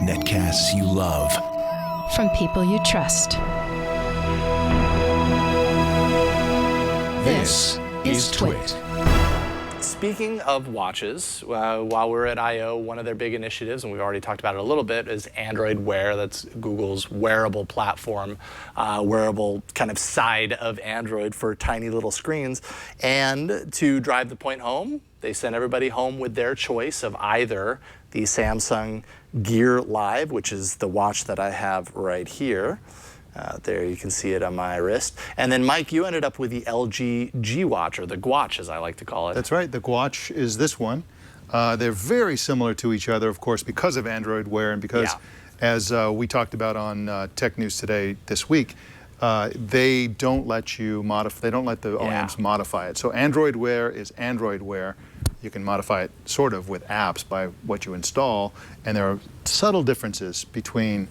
Netcasts you love. From people you trust. This is Twit. Speaking of watches, while we're at I/O, one of their big initiatives, and we've already talked about it a little bit, is Android Wear. That's Google's wearable platform, wearable kind of side of Android for tiny little screens. And to drive the point home, they sent everybody home with their choice of either the Samsung Gear Live, which is the watch that I have right here. There you can see it on my wrist. And then Mike, you ended up with the LG G Watch, or the Gwatch as I like to call it. That's right, the Gwatch is this one. They're very similar to each other, of course, because of Android Wear and because, as we talked about on Tech News Today this week, they don't let you modify, they don't let the OEMs modify it. So Android Wear is Android Wear. You can modify it sort of with apps by what you install, and there are subtle differences between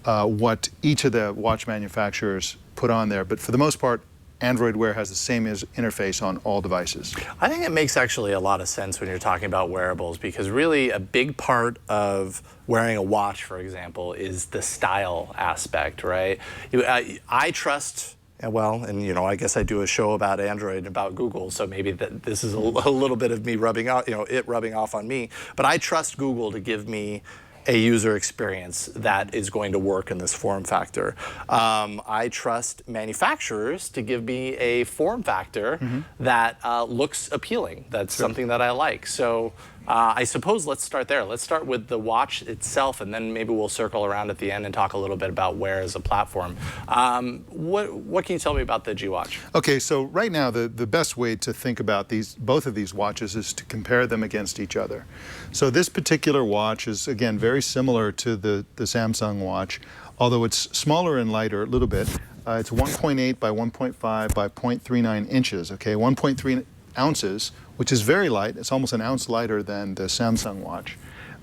what each of the watch manufacturers put on there, but for the most part, Android Wear has the same interface on all devices. I think it makes actually a lot of sense when you're talking about wearables, because really a big part of wearing a watch, for example, is the style aspect, right? I trust, well, and you know, I guess I do a show about Android and about Google, so maybe this is a little bit of me rubbing out, it rubbing off on me, but I trust Google to give me a user experience that is going to work in this form factor. I trust manufacturers to give me a form factor that looks appealing. That's something that I like. So I suppose let's start there. Let's start with the watch itself, and then maybe we'll circle around at the end and talk a little bit about Wear as a platform. What can you tell me about the G Watch? Okay, so right now the best way to think about both of these watches is to compare them against each other. So this particular watch is, again, very similar to the Samsung watch, although it's smaller and lighter a little bit. It's 1.8 by 1.5 by 0.39 inches, okay, 1.3 ounces, which is very light. It's almost an ounce lighter than the Samsung watch.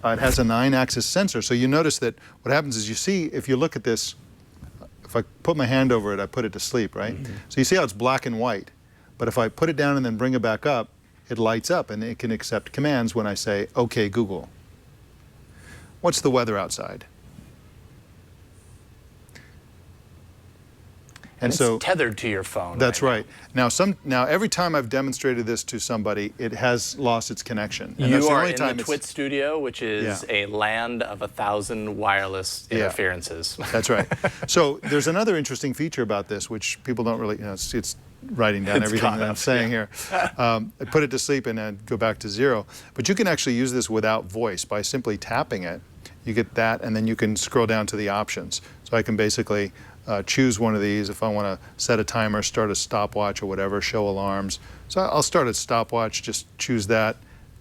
It has a 9-axis sensor, so you notice that what happens is you see, if you look at this, if I put my hand over it, I put it to sleep, right? So you see how it's black and white, but if I put it down and then bring it back up, it lights up and it can accept commands when I say, "Okay, Google. What's the weather outside?" And so it's tethered to your phone. That's right. Now, every time I've demonstrated this to somebody, it has lost its connection. And you are in the Twit studio, which is a land of 1,000 wireless interferences. That's right. So there's another interesting feature about this, which people don't really, it's writing down everything that I'm saying here. I put it to sleep and then go back to zero. But you can actually use this without voice by simply tapping it. You get that, and then you can scroll down to the options. So I can basically choose one of these if I want to set a timer, start a stopwatch or whatever, show alarms. So I'll start a stopwatch, just choose that,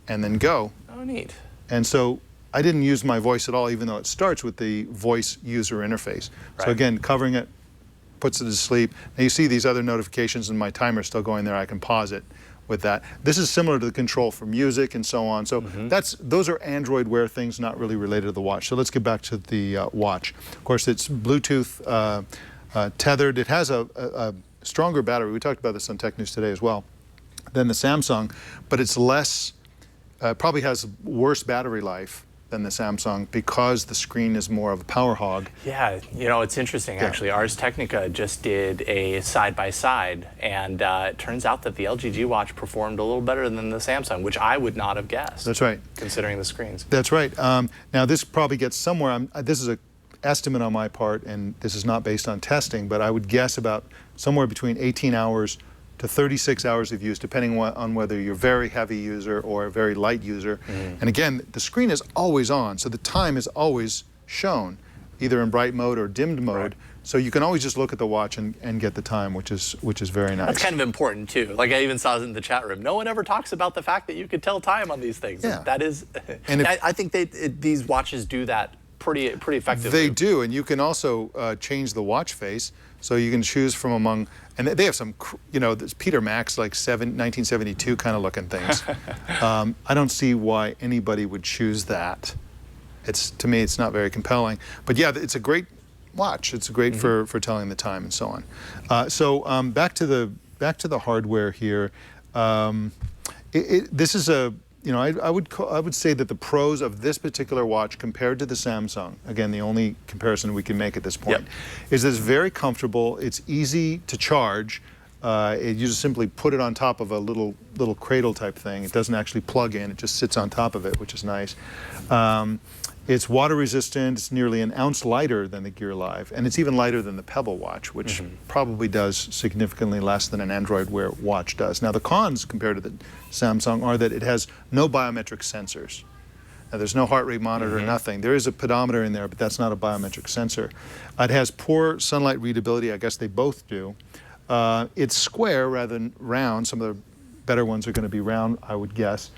and then go. Oh, neat. And so I didn't use my voice at all, even though it starts with the voice user interface. Right. So again, covering it, puts it to sleep. Now you see these other notifications and my timer's still going there. I can pause it with that. This is similar to the control for music and so on. So those are Android Wear things, not really related to the watch. So let's get back to the watch. Of course, it's Bluetooth tethered. It has a stronger battery. We talked about this on Tech News Today as well than the Samsung, but it's less, probably has worse battery life than the Samsung because the screen is more of a power hog. Yeah, it's interesting actually. Ars Technica just did a side-by-side, and it turns out that the LG G Watch performed a little better than the Samsung, which I would not have guessed. That's right. Considering the screens. That's right. Now this probably gets somewhere, this is an estimate on my part, and this is not based on testing, but I would guess about somewhere between 18 hours to 36 hours of use, depending on whether you're a very heavy user or a very light user. And again, the screen is always on, so the time is always shown, either in bright mode or dimmed mode. So you can always just look at the watch and get the time, which is very nice. That's kind of important too. Like I even saw it in the chat room. No one ever talks about the fact that you could tell time on these things. Yeah. That is, and I think these watches do that pretty effectively. They do, and you can also change the watch face. So you can choose from among, and they have some, there's Peter Max, like 1972 kind of looking things. I don't see why anybody would choose that. To me, it's not very compelling. But yeah, it's a great watch. It's great for telling the time and so on. So back to the hardware here. This is you know, I would say that the pros of this particular watch compared to the Samsung, again, the only comparison we can make at this point, is that it's very comfortable. It's easy to charge. You just simply put it on top of a little cradle type thing. It doesn't actually plug in. It just sits on top of it, which is nice. It's water resistant. It's nearly an ounce lighter than the Gear Live, and it's even lighter than the Pebble watch, which probably does significantly less than an Android Wear watch does. Now, the cons compared to the Samsung are that it has no biometric sensors. Now, there's no heart rate monitor, nothing. There is a pedometer in there, but that's not a biometric sensor. It has poor sunlight readability. I guess they both do. It's square rather than round. Some of the better ones are going to be round, I would guess.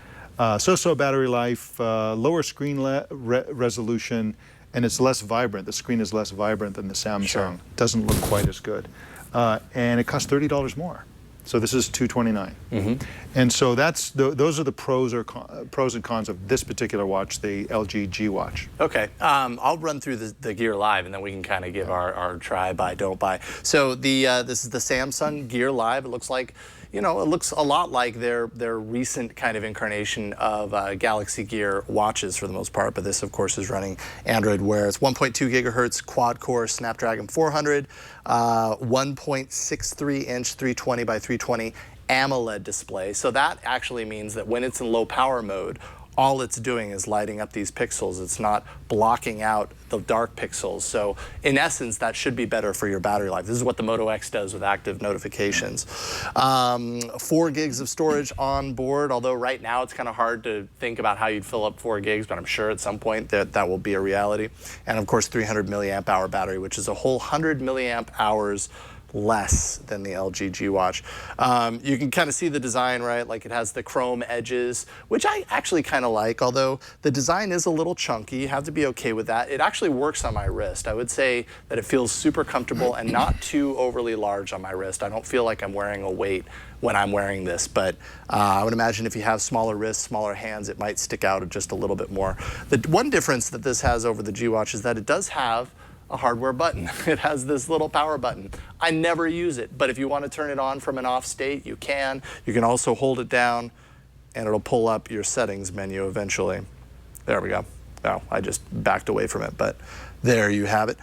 So-so battery life, lower screen resolution, and it's less vibrant. The screen is less vibrant than the Samsung. Sure. Doesn't look quite as good. And it costs $30 more. So this is $229. And so those are the pros and cons of this particular watch, the LG G watch. Okay, I'll run through the Gear Live, and then we can kind of give our try, buy, don't buy. So this is the Samsung Gear Live. It looks like, you know, it looks a lot like their recent kind of incarnation of Galaxy Gear watches for the most part, but this, of course, is running Android Wear. It's 1.2 gigahertz quad-core Snapdragon 400, 1.63-inch 320 by 320 AMOLED display. So that actually means that when it's in low power mode, all it's doing is lighting up these pixels. It's not blocking out the dark pixels. So in essence, that should be better for your battery life. This is what the Moto X does with active notifications. 4 gigs of storage on board, although right now it's kind of hard to think about how you'd fill up 4 gigs, but I'm sure at some point that will be a reality. And of course, 300 milliamp hour battery, which is a whole 100 milliamp hours less than the LG G watch. You can kind of see the design, right? Like it has the chrome edges, which I actually kind of like, although the design is a little chunky. You have to be okay with that. It actually works on my wrist. I would say that it feels super comfortable and not too overly large on my wrist. I don't feel like I'm wearing a weight when I'm wearing this, but I would imagine if you have smaller wrists, smaller hands, it might stick out just a little bit more. The one difference that this has over the G watch is that it does have a hardware button. It has this little power button. I never use it, but if you want to turn it on from an off state, you can. You can also hold it down and it'll pull up your settings menu eventually. There we go. Oh, I just backed away from it, but there you have it.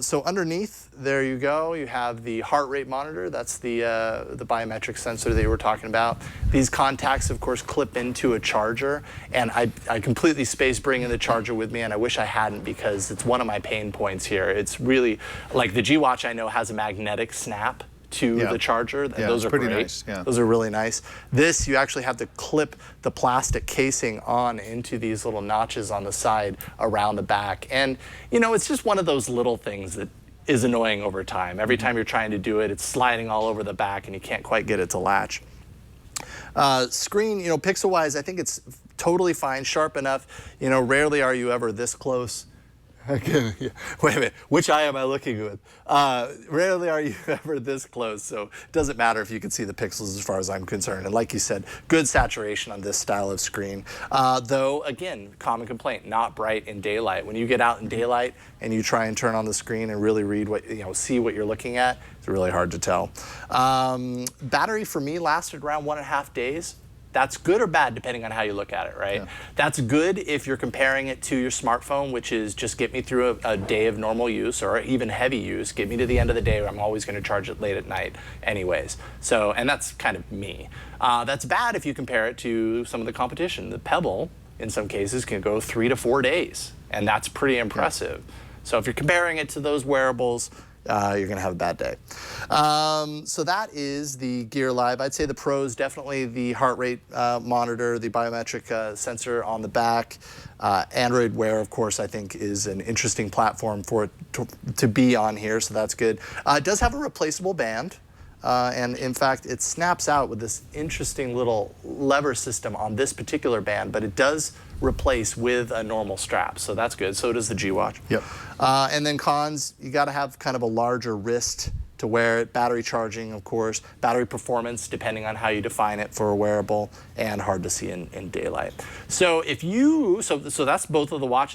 So underneath, there you go. You have the heart rate monitor. That's the biometric sensor that you were talking about. These contacts, of course, clip into a charger, and I completely spaced bringing the charger with me, and I wish I hadn't because it's one of my pain points here. It's really, like the G Watch I know has a magnetic snap to the charger. Those are pretty great. nice. Yeah. Those are really nice. This, you actually have to clip the plastic casing on into these little notches on the side around the back. And, you know, it's just one of those little things that is annoying over time. Every time you're trying to do it, it's sliding all over the back and you can't quite get it to latch. Screen, you know, pixel-wise, I think it's totally fine, sharp enough. You know, rarely are you ever this close. Okay, yeah. Wait a minute, which eye am I looking with? Rarely are you ever this close, so it doesn't matter if you can see the pixels as far as I'm concerned. And like you said, good saturation on this style of screen. Though, again, common complaint, not bright in daylight. When you get out in daylight and you try and turn on the screen and really read what, you know, see what you're looking at, it's really hard to tell. Battery for me lasted around 1.5 days. That's good or bad depending on how you look at it, right? Yeah. That's good if you're comparing it to your smartphone, which is just get me through a day of normal use or even heavy use, get me to the end of the day where I'm always going to charge it late at night anyways. So, and that's kind of me. That's bad if you compare it to some of the competition. The Pebble, in some cases, can go 3 to 4 days, and that's pretty impressive. Yeah. So if you're comparing it to those wearables, you're going to have a bad day. So that is the Gear Live. I'd say the pros, definitely the heart rate monitor, the biometric sensor on the back. Android Wear, of course, I think is an interesting platform for it to be on here, so that's good. It does have a replaceable band. And in fact, it snaps out with this interesting little lever system on this particular band, but it does replace with a normal strap, so that's good. So does the G Watch. Yep. And then cons, you got to have kind of a larger wrist to wear it. Battery charging, of course. Battery performance, depending on how you define it for a wearable, and hard to see in daylight. So if you, so that's both of the watches.